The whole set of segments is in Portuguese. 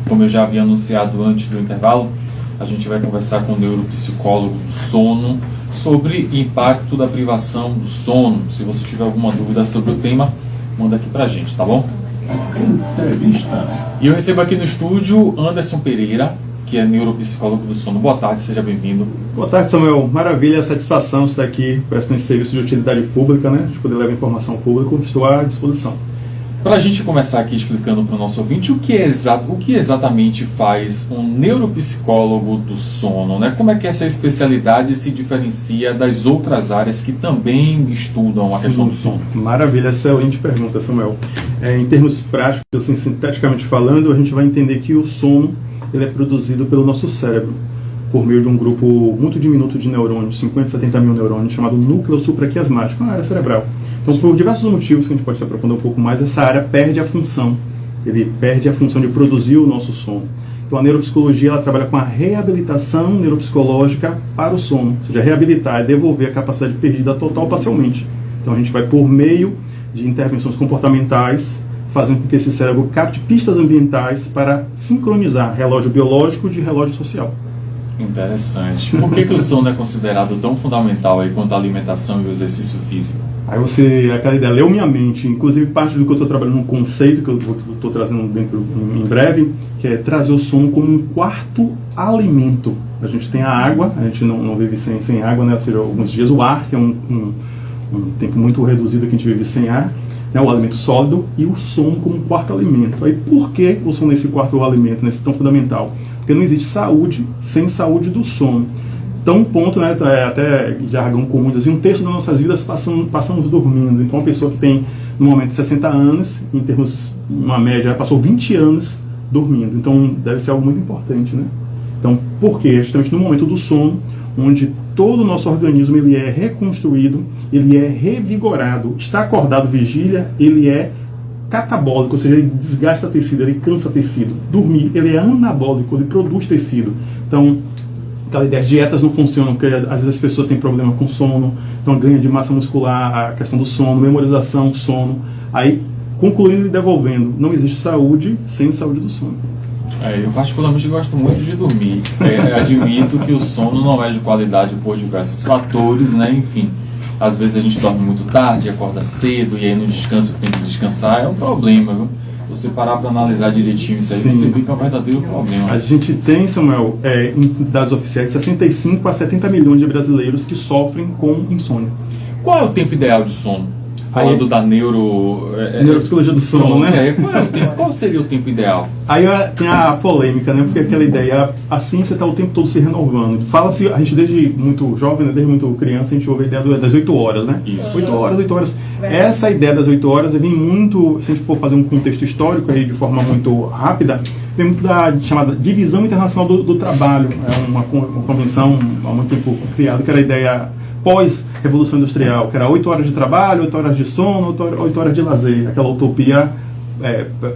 Como eu já havia anunciado antes do intervalo, a gente vai conversar com o neuropsicólogo do sono sobre o impacto da privação do sono. Se você tiver alguma dúvida sobre o tema, manda aqui pra gente, tá bom? E eu recebo aqui no estúdio Anderson Pereira, que é neuropsicólogo do sono. Boa tarde, seja bem-vindo. Boa tarde, Samuel. Maravilha, satisfação estar aqui prestando esse serviço de utilidade pública, né? De poder levar informação ao público. Estou à disposição. Para a gente começar aqui explicando para o nosso ouvinte o que exatamente faz um neuropsicólogo do sono, né? Como é que essa especialidade se diferencia das outras áreas que também estudam a questão do sono? Maravilha, excelente pergunta, Samuel. Em termos práticos, assim, sinteticamente falando, a gente vai entender que o sono ele é produzido pelo nosso cérebro por meio de um grupo muito diminuto de neurônios, 50, 70 mil neurônios, chamado núcleo supraquiasmático, uma área cerebral. Então, por diversos motivos que a gente pode se aprofundar um pouco mais, essa área perde a função. Ele perde a função de produzir o nosso sono. Então, a neuropsicologia ela trabalha com a reabilitação neuropsicológica para o sono. Ou seja, reabilitar é devolver a capacidade perdida total parcialmente. Então, a gente vai, por meio de intervenções comportamentais, fazendo com que esse cérebro capte pistas ambientais para sincronizar relógio biológico de relógio social. Interessante. Por que o sono é considerado tão fundamental aí quanto a alimentação e o exercício físico? Aí você, aquela ideia, leu minha mente, inclusive parte do que eu estou trabalhando, um conceito que eu estou trazendo dentro em breve, que é trazer o sono como um quarto alimento. A gente tem a água, a gente não vive sem água, né? Ou seja, alguns dias o ar, que é um tempo muito reduzido que a gente vive sem ar, né? O alimento sólido, e o sono como um quarto alimento. Aí por que o sono é esse quarto alimento, né? Esse tão fundamental? Porque não existe saúde sem saúde do sono. Então, um ponto, né, até jargão comum, assim, um terço das nossas vidas passamos dormindo. Então, uma pessoa que tem, no momento, 60 anos, em termos, uma média, passou 20 anos dormindo. Então, deve ser algo muito importante, né? Então, por quê? Justamente no momento do sono, onde todo o nosso organismo ele é reconstruído, ele é revigorado. Está acordado, vigília, ele é catabólico, ou seja, ele desgasta tecido, ele cansa tecido. Dormir, ele é anabólico, ele produz tecido. Então, aquela ideia, as dietas não funcionam, porque às vezes as pessoas têm problema com sono, então ganho de massa muscular, a questão do sono, memorização, sono. Aí, concluindo e devolvendo, não existe saúde sem saúde do sono. Eu particularmente gosto muito de dormir. Admito que o sono não é de qualidade por diversos fatores, né? Enfim, às vezes a gente dorme muito tarde, acorda cedo, e aí no descanso tem que descansar, é um problema, viu? Você parar para analisar direitinho isso aí, Sim. Você vê que é um verdadeiro problema. A gente tem, Samuel, em dados oficiais, 65 a 70 milhões de brasileiros que sofrem com insônia. Qual é o tempo ideal de sono? Falando da neuropsicologia do sono, né? Qual seria o tempo ideal? Aí tem a polêmica, né? Porque aquela ideia, a ciência está o tempo todo se renovando. Fala-se, a gente desde muito jovem, né? Desde muito criança, a gente ouve a ideia das 8 horas, né? Isso. 8 horas. Essa ideia das 8 horas vem muito, se a gente for fazer um contexto histórico aí de forma muito rápida, vem muito da chamada Divisão Internacional do Trabalho. É uma convenção há muito tempo criada, que era a ideia pós-revolução industrial, que era 8 horas de trabalho, 8 horas de sono, 8 horas de lazer, aquela utopia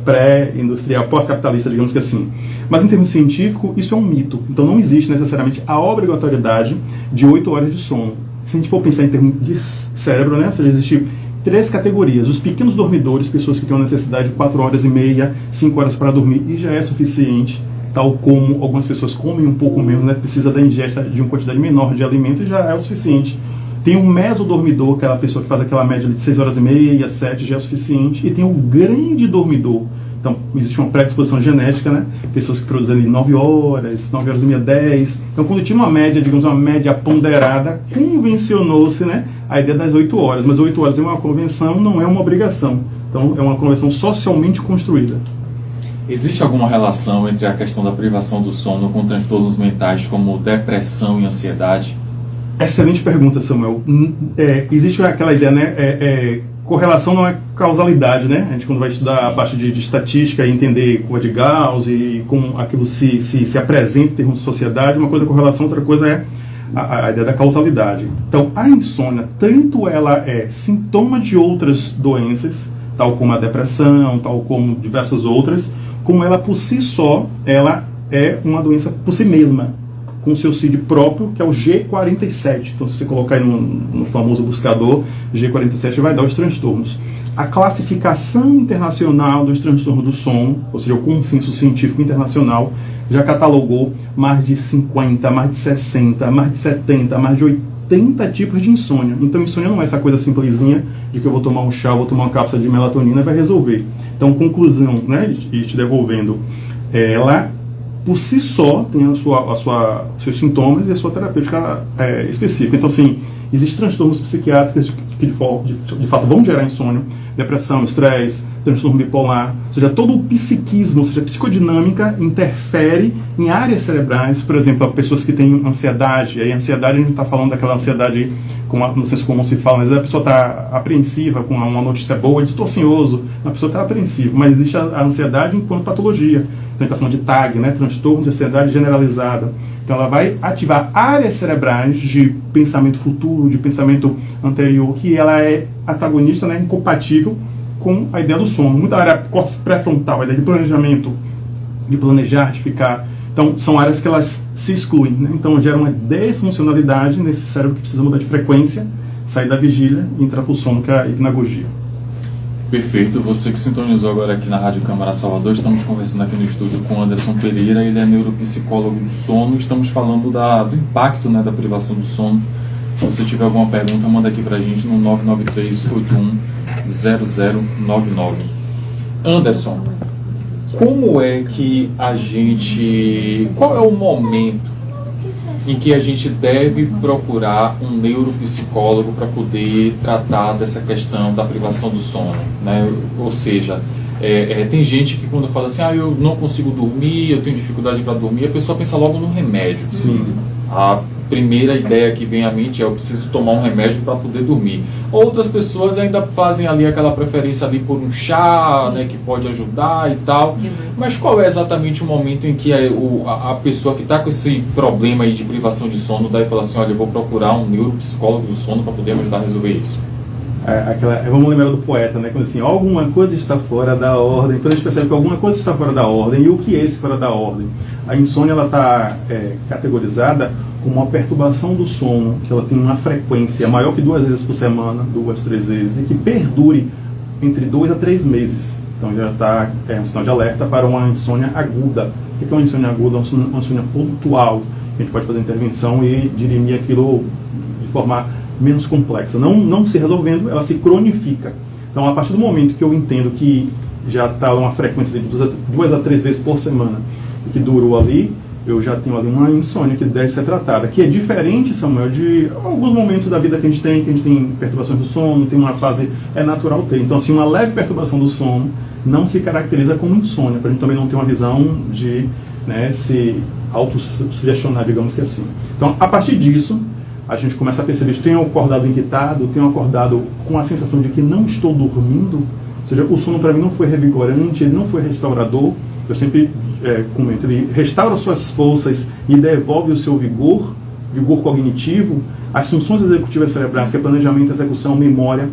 pré-industrial, pós-capitalista, digamos que assim. Mas em termos científicos, isso é um mito. Então não existe necessariamente a obrigatoriedade de 8 horas de sono. Se a gente for pensar em termos de cérebro, né, ou seja, existem 3 categorias. Os pequenos dormidores, pessoas que têm uma necessidade de 4 horas e meia, 5 horas para dormir, e já é suficiente. Tal como algumas pessoas comem um pouco menos, né? Precisa da ingesta de uma quantidade menor de alimento e já é o suficiente. Tem o mesodormidor, aquela pessoa que faz aquela média de 6 horas e meia, 7, já é o suficiente. E tem o grande dormidor. Então, existe uma predisposição genética, né? Pessoas que produzem ali 9 horas e meia, 10. Então, quando tinha uma média, digamos, uma média ponderada, convencionou-se, né, a ideia das 8 horas. Mas 8 horas é uma convenção, não é uma obrigação. Então, é uma convenção socialmente construída. Existe alguma relação entre a questão da privação do sono com transtornos mentais como depressão e ansiedade? Excelente pergunta, Samuel. Existe aquela ideia, né? Correlação não é causalidade, né? A gente, quando vai estudar a parte de estatística e entender curva de Gauss e como aquilo se apresenta em termos de sociedade, uma coisa é correlação, outra coisa é a ideia da causalidade. Então, a insônia, tanto ela é sintoma de outras doenças, tal como a depressão, tal como diversas outras, como ela por si só, ela é uma doença por si mesma. com o seu CID próprio, que é o G47. Então, se você colocar aí no famoso buscador, G47 vai dar os transtornos. A classificação internacional dos transtornos do sono, ou seja, o consenso científico internacional, já catalogou mais de 50, mais de 60, mais de 70, mais de 80 tipos de insônia. Então, insônia não é essa coisa simplesinha de que eu vou tomar um chá, vou tomar uma cápsula de melatonina e vai resolver. Então, conclusão, né, e te devolvendo, ela por si só tem seus sintomas e a sua terapêutica específica. Então, assim, existem transtornos psiquiátricos que de fato vão gerar insônia, depressão, estresse, transtorno bipolar, ou seja, todo o psiquismo, ou seja, a psicodinâmica interfere em áreas cerebrais. Por exemplo, pessoas que têm ansiedade, e aí a ansiedade a gente não está falando daquela ansiedade, não sei como se fala, mas a pessoa está apreensiva com uma notícia boa, estou ansioso, a pessoa está apreensiva, mas existe a ansiedade enquanto patologia. Então a gente está falando de TAG, né, transtorno de ansiedade generalizada. Então ela vai ativar áreas cerebrais de pensamento futuro, de pensamento anterior, que ela é antagonista, né, incompatível com a ideia do sono. Muita área córtex pré-frontal, a ideia de planejamento, de planejar, de ficar. Então, são áreas que elas se excluem, né? Então, gera uma desfuncionalidade nesse cérebro que precisa mudar de frequência, sair da vigília e entrar para o sono, que é a hipnagogia. Perfeito. Você que sintonizou agora aqui na Rádio Câmara Salvador, estamos conversando aqui no estúdio com Anderson Pereira, ele é neuropsicólogo do sono, estamos falando do impacto, né, da privação do sono. Se você tiver alguma pergunta, manda aqui pra gente no 993-81-0099. Anderson, como é que qual é o momento em que a gente deve procurar um neuropsicólogo para poder tratar dessa questão da privação do sono, né? Ou seja, tem gente que quando fala assim, eu não consigo dormir, eu tenho dificuldade para dormir, a pessoa pensa logo no remédio. Sim. A primeira ideia que vem à mente é eu preciso tomar um remédio para poder dormir. Outras pessoas ainda fazem ali aquela preferência ali por um chá, né, que pode ajudar e tal. Mas qual é exatamente o momento em que a pessoa que está com esse problema aí de privação de sono daí fala assim, olha, eu vou procurar um neuropsicólogo do sono para poder me ajudar a resolver isso? Vamos lembrar do poeta, né? Quando assim, alguma coisa está fora da ordem. Quando a gente percebe que alguma coisa está fora da ordem, e o que é esse fora da ordem? A insônia está categorizada como uma perturbação do sono, que ela tem uma frequência maior que 2 vezes por semana, 2, 3 vezes, e que perdure entre 2 a 3 meses. Então já está um sinal de alerta para uma insônia aguda. O que é uma insônia aguda? Uma insônia pontual. A gente pode fazer intervenção e dirimir aquilo de forma menos complexa. Não se resolvendo, ela se cronifica. Então, a partir do momento que eu entendo que já está uma frequência de 2 a 3 vezes por semana e que durou ali, eu já tenho ali uma insônia que deve ser tratada, que é diferente, Samuel, de alguns momentos da vida que a gente tem perturbações do sono, tem uma fase, é natural ter. Então, assim, uma leve perturbação do sono não se caracteriza como insônia, para a gente também não ter uma visão de, né, se autossugestionar, digamos que assim. Então, a partir disso, a gente começa a perceber se tenho acordado irritado, tenho acordado com a sensação de que não estou dormindo, ou seja, o sono para mim não foi revigorante, ele não foi restaurador. Eu sempre comento, ele restaura suas forças e devolve o seu vigor cognitivo. As funções executivas cerebrais, que é planejamento, execução, memória,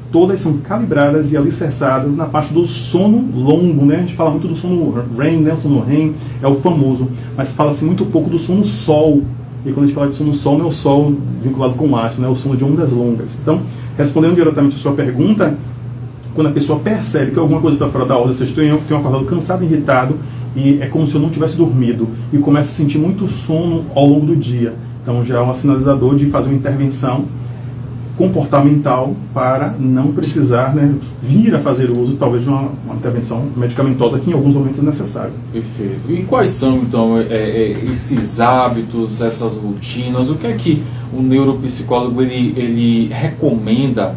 todas são calibradas e alicerçadas na parte do sono longo, né? A gente fala muito do sono REM, né? O sono REM é o famoso, mas fala-se muito pouco do sono sol. E quando a gente fala de sono sol, não é o sol vinculado com o astro, né? É o sono de ondas longas. Então, respondendo diretamente a sua pergunta, quando a pessoa percebe que alguma coisa está fora da ordem, ou seja, tenho acordado cansado, irritado, e é como se eu não tivesse dormido, e começa a sentir muito sono ao longo do dia. Então já é um sinalizador de fazer uma intervenção comportamental para não precisar, né, vir a fazer uso talvez de uma intervenção medicamentosa que em alguns momentos é necessário. Perfeito. E quais são então esses hábitos, essas rotinas? O que é que o neuropsicólogo ele recomenda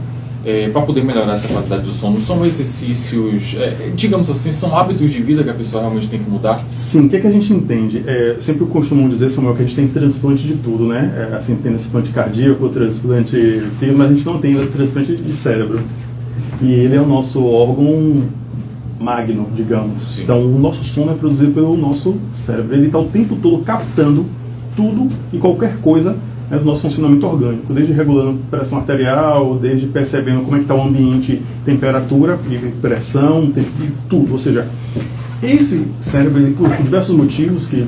para poder melhorar essa qualidade do sono? São exercícios, digamos assim, são hábitos de vida que a pessoa realmente tem que mudar? Sim, o que é que a gente entende? Sempre costumam dizer, Samuel, que a gente tem transplante de tudo, né? Assim, tem transplante cardíaco, transplante físico, mas a gente não tem transplante de cérebro. E ele é o nosso órgão magno, digamos. Sim. Então, o nosso sono é produzido pelo nosso cérebro. Ele está o tempo todo captando tudo e qualquer coisa do nosso funcionamento orgânico, desde regulando pressão arterial, desde percebendo como é que está o ambiente, temperatura, pressão, tudo. Ou seja, Esse cérebro, ele, por diversos motivos, que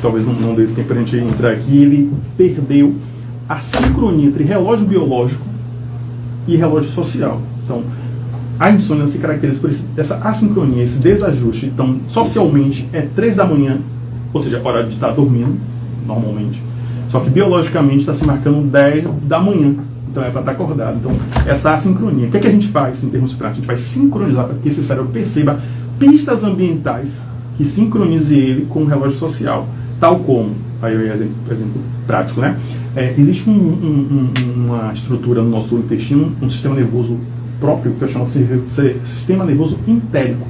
talvez não dê tempo para a gente entrar aqui, ele perdeu a sincronia entre relógio biológico e relógio social. Então, a insônia se caracteriza por essa assincronia, esse desajuste. Então, socialmente é 3 da manhã, ou seja, a hora de estar dormindo, normalmente. Só que biologicamente está se marcando 10 da manhã. Então é para estar acordado. Então, essa assincronia. O que é que a gente faz em termos práticos? A gente vai sincronizar para que esse cérebro perceba pistas ambientais que sincronize ele com o relógio social. Tal como, aí exemplo prático, né? Existe uma estrutura no nosso intestino, um sistema nervoso próprio, que eu chamo de sistema nervoso entérico.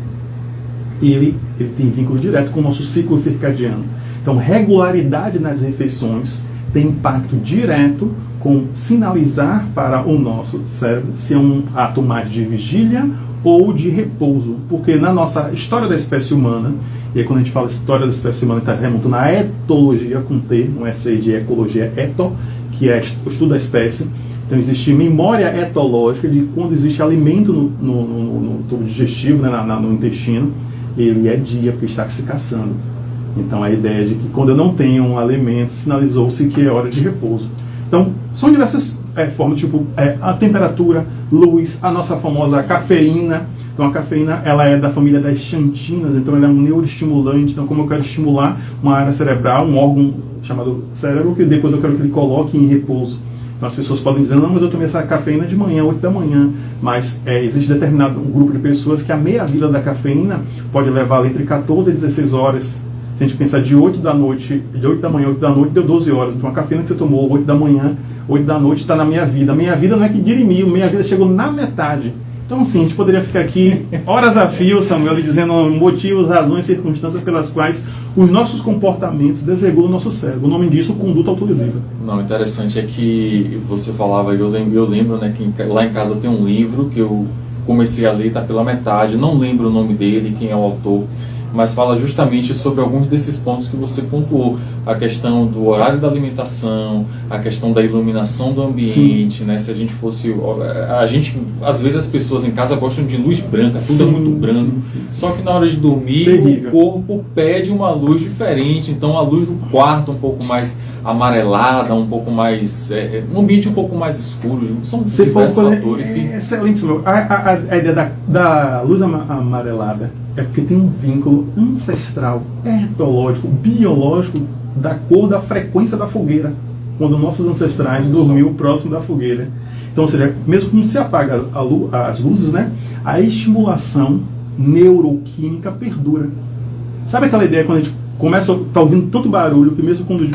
Ele tem vínculo direto com o nosso ciclo circadiano. Então, regularidade nas refeições tem impacto direto com sinalizar para o nosso cérebro se é um ato mais de vigília ou de repouso. Porque na nossa história da espécie humana, e aí quando a gente fala história da espécie humana, está remontando à etologia com T, não é C de ecologia, eto, que é o estudo da espécie. Então existe memória etológica de quando existe alimento no tubo digestivo, né, no intestino, ele é dia porque está se caçando. Então a ideia de que quando eu não tenho um alimento, sinalizou-se que é hora de repouso. Então são diversas formas, tipo a temperatura, luz, a nossa famosa cafeína. Então a cafeína ela é da família das xantinas, então ela é um neuroestimulante. Então como eu quero estimular uma área cerebral, um órgão chamado cérebro, que depois eu quero que ele coloque em repouso. Então as pessoas podem dizer, não, mas eu tomei essa cafeína de manhã, 8 da manhã. Mas existe determinado grupo de pessoas que a meia-vida da cafeína pode levar entre 14 e 16 horas. Se a gente pensar de 8 da noite, de 8 da manhã, 8 da noite, deu 12 horas. Então a cafeína que você tomou 8 da manhã, 8 da noite está na meia-vida. A meia-vida não é que dirimiu, a meia-vida chegou na metade. Então assim, a gente poderia ficar aqui horas a fio, Samuel, dizendo motivos, razões, circunstâncias pelas quais os nossos comportamentos desregulam o nosso cérebro. O nome disso, conduta autolesiva. Não, interessante é que você falava, eu lembro, né, que lá em casa tem um livro que eu comecei a ler, está pela metade, não lembro o nome dele, quem é o autor, mas fala justamente sobre alguns desses pontos que você pontuou. A questão do horário da alimentação, a questão da iluminação do ambiente, né? Se a gente fosse... às vezes as pessoas em casa gostam de luz branca, tudo é muito branco. Só que na hora de dormir, terrível. O corpo pede uma luz diferente. Então a luz do quarto um pouco mais amarelada, um pouco mais... um ambiente um pouco mais escuro. São diversos fatores que... Excelente, Samuel. A ideia da luz amarelada é porque tem um vínculo ancestral, etológico, biológico, da cor da frequência da fogueira, quando nossos ancestrais dormiam próximo da fogueira. Então, ou seja, mesmo que não se apaga as luzes, né, a estimulação neuroquímica perdura. Sabe aquela ideia quando a gente começa a estar ouvindo tanto barulho que mesmo quando,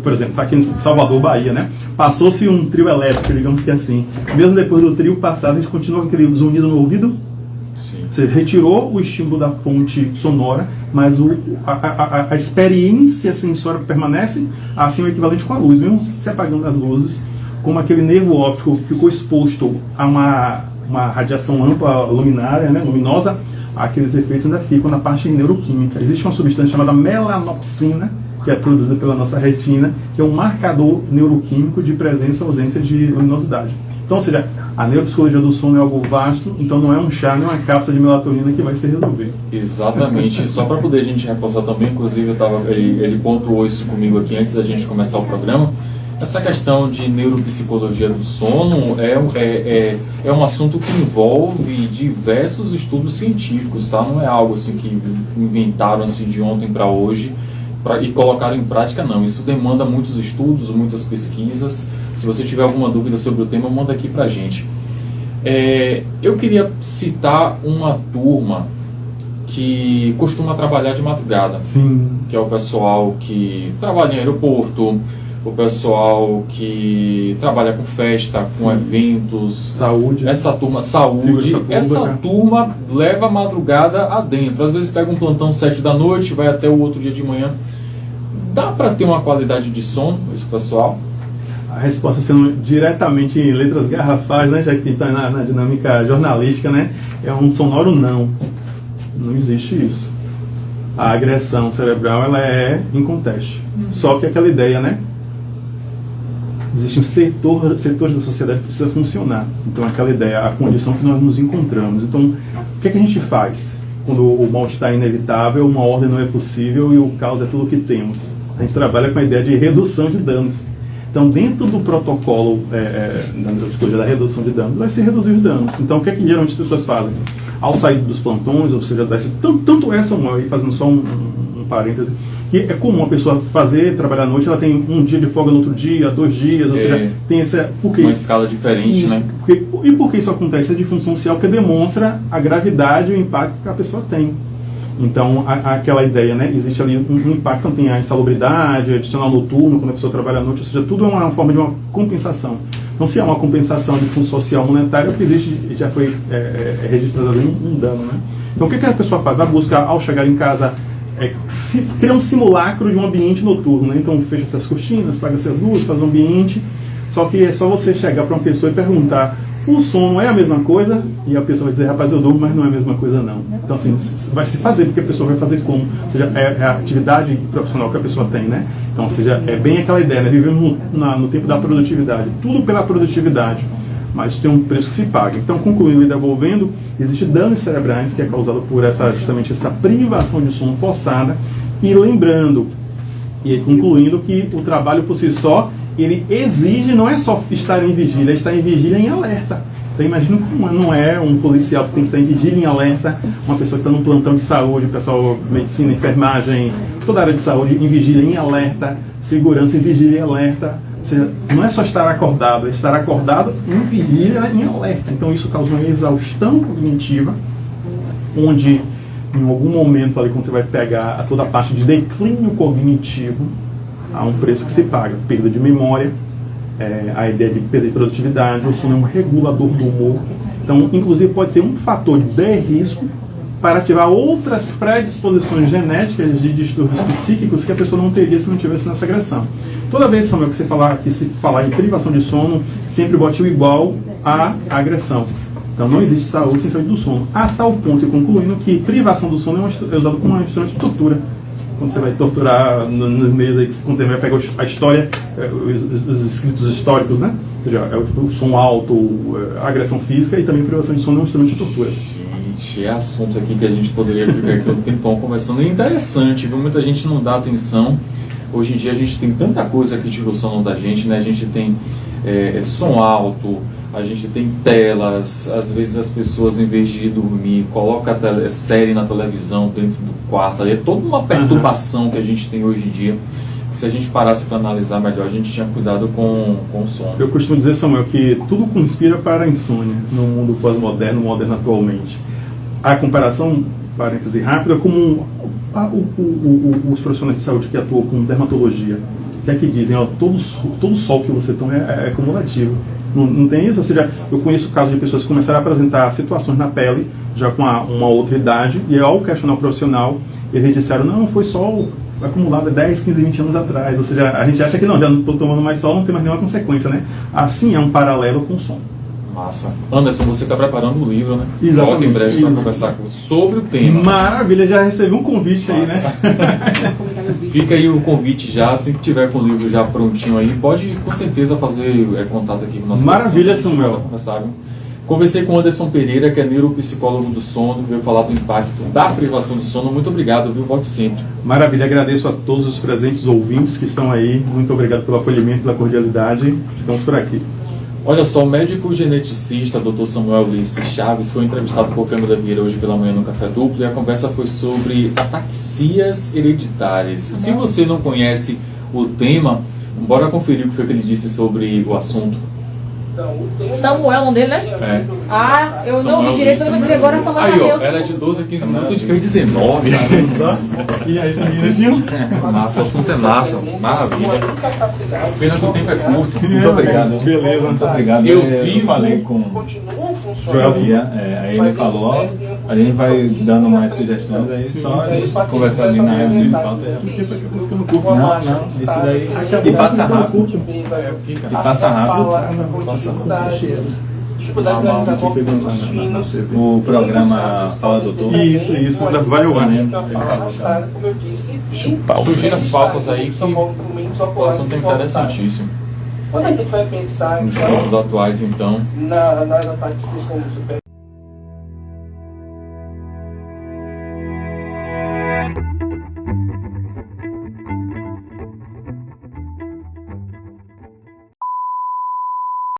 por exemplo, está aqui em Salvador, Bahia, né, passou-se um trio elétrico, digamos que assim, mesmo depois do trio passado, a gente continua com aquele zunido no ouvido? Sim. Você retirou o estímulo da fonte sonora, mas a experiência sensória permanece, assim o equivalente com a luz. Mesmo se apagando as luzes, como aquele nervo óptico ficou exposto a uma radiação ampla, luminária, né, luminosa, aqueles efeitos ainda ficam na parte neuroquímica. Existe uma substância chamada melanopsina, que é produzida pela nossa retina, que é um marcador neuroquímico de presença ou ausência de luminosidade. Então, ou seja, a neuropsicologia do sono é algo vasto, então não é um chá, não é uma cápsula de melatonina que vai se resolver. Exatamente. Só para poder a gente reforçar também, inclusive ele pontuou isso comigo aqui antes da gente começar o programa, essa questão de neuropsicologia do sono é um assunto que envolve diversos estudos científicos, tá? Não é algo assim que inventaram assim de ontem para hoje e colocaram em prática, não. Isso demanda muitos estudos, muitas pesquisas. Se você tiver alguma dúvida sobre o tema, manda aqui pra gente. Eu queria citar uma turma que costuma trabalhar de madrugada. Sim. Que é o pessoal que trabalha em aeroporto, o pessoal que trabalha com festa, com eventos. Saúde. Essa turma, saúde. Essa turma leva a madrugada adentro. Às vezes pega um plantão 7 da noite, vai até o outro dia de manhã. Dá para ter uma qualidade de sono, esse pessoal? A resposta sendo diretamente em letras garrafais, né, já que está na dinâmica jornalística, né, é um sonoro não. Não existe isso. A agressão cerebral ela é inconteste. Só que aquela ideia, né? Existem setores da sociedade que precisa funcionar. Então aquela ideia, a condição que nós nos encontramos. Então, o que é que a gente faz? quando o mal-estar é inevitável, uma ordem não é possível e o caos é tudo o que temos. A gente trabalha com a ideia de redução de danos. Então, dentro do protocolo da psicologia da redução de danos, vai se reduzir os danos. Então, o que é que geralmente as pessoas fazem? Ao sair dos plantões, ou seja, tanto essa, fazendo só um parêntese, que é comum a pessoa trabalhar à noite, ela tem um dia de folga no outro dia, 2 dias, ou seja, tem uma escala diferente, isso, né? E por que isso acontece? É de função social que demonstra a gravidade e o impacto que a pessoa tem. Então, aquela ideia, né? Existe ali um impacto, tem a insalubridade, adicional noturno, quando a pessoa trabalha à noite, ou seja, tudo é uma forma de uma compensação. Então, se há uma compensação de função social monetária, o que existe já foi registrado ali um dano, né? Então, o que a pessoa faz? Vai buscar, ao chegar em casa, criar um simulacro de um ambiente noturno, né? Então, fecha essas cortinas, apaga essas luzes, faz um ambiente. Só que é só você chegar para uma pessoa e perguntar: o sono é a mesma coisa? E a pessoa vai dizer: rapaz, eu durmo, mas não é a mesma coisa não. Então, assim, vai se fazer, porque a pessoa vai fazer como? Ou seja, é a atividade profissional que a pessoa tem, né? Então, ou seja, é bem aquela ideia, né? Vivemos no tempo da produtividade, tudo pela produtividade, mas isso tem um preço que se paga. Então, concluindo e devolvendo, existem danos cerebrais que é causado por justamente essa privação de sono forçada. E lembrando, e concluindo, que o trabalho por si só, ele exige, não é só estar em vigília, é estar em vigília em alerta. Então imagina como não é um policial que tem que estar em vigília em alerta, uma pessoa que está num plantão de saúde, pessoal, medicina, enfermagem, toda a área de saúde em vigília em alerta, segurança em vigília em alerta. Ou seja, não é só estar acordado, é estar acordado em vigília em alerta. Então isso causa uma exaustão cognitiva, onde em algum momento ali, quando você vai pegar toda a parte de declínio cognitivo, há um preço que se paga: perda de memória, a ideia de perda de produtividade. O sono é um regulador do humor. Então, inclusive, pode ser um fator de risco para ativar outras predisposições genéticas de distúrbios psíquicos que a pessoa não teria se não tivesse nessa agressão. Toda vez, Samuel, que se falar em privação de sono, sempre bote o igual à agressão. Então, não existe saúde sem saúde do sono. A tal ponto, e concluindo, que privação do sono é usado como um instrumento de tortura. Quando você vai torturar nos meios aí, quando você vai pegar a história, os escritos históricos, né? Ou seja, o som alto, a agressão física, e também a privação de sono é um instrumento de tortura. Gente, é assunto aqui que a gente poderia ficar aqui um tempão conversando. É interessante, viu? Muita gente não dá atenção. Hoje em dia a gente tem tanta coisa que tira o sono da gente, né? A gente tem som alto, a gente tem telas, às vezes as pessoas, em vez de ir dormir, colocam a série na televisão dentro do quarto. É toda uma perturbação que a gente tem hoje em dia. Se a gente parasse para analisar melhor, a gente tinha cuidado com o sono. Eu costumo dizer, Samuel, que tudo conspira para a insônia no mundo pós-moderno, moderno atualmente. A comparação, parêntese rápida, como os profissionais de saúde que atuam com dermatologia. O que é que dizem? Todo sol que você toma é cumulativo. Não tem isso? Ou seja, eu conheço casos de pessoas que começaram a apresentar situações na pele, já com uma outra idade, e ao questionar o profissional, eles disseram: não, foi sol acumulado há 10, 15, 20 anos atrás. Ou seja, a gente acha que não, já não estou tomando mais sol, não tem mais nenhuma consequência, né? Assim é um paralelo com o som. Massa. Anderson, você está preparando um livro, né? Exatamente. Volta em breve para conversar sobre o tema. Maravilha, já recebi um convite. Massa. Aí, né? Fica aí o convite já, assim que tiver com o livro já prontinho aí, pode com certeza fazer contato aqui com o nosso Maravilha, Samuel. Conversei com o Anderson Pereira, que é neuropsicólogo do sono, veio falar do impacto da privação do sono. Muito obrigado, viu? Volte sempre. Maravilha, agradeço a todos os presentes ouvintes que estão aí. Muito obrigado pelo acolhimento, pela cordialidade. Ficamos por aqui. Olha só, o médico geneticista Dr. Samuel Ulisses Chaves foi entrevistado por Câmara Vieira hoje pela manhã no Café Duplo, e a conversa foi sobre ataxias hereditárias. Se você não conhece o tema, bora conferir o que foi que ele disse sobre o assunto. Samuel, o nome dele, né? É. Ah, eu Samuel não ouvi direito, mas eu agora Samuel aí, ó, Mateus. era de 12 a 15 minutos, a gente fez 19. E aí, Gil? Massa, o assunto é massa, maravilha. Pena que o tempo é curto. Muito obrigado. Beleza, Muito obrigado. Eu falei com o Joel, aí ele falou, ó, a gente vai dando mais sugestões, aí só a gente conversar ali na época de falta. Não, isso daí. E passa rápido. E passa rápido. O programa Fala Doutor. Isso, vai ao ar, né? Sugira as pautas aí que o assunto é interessantíssimo. Quando a gente vai pensar nos tempos atuais, então. nas ataques como você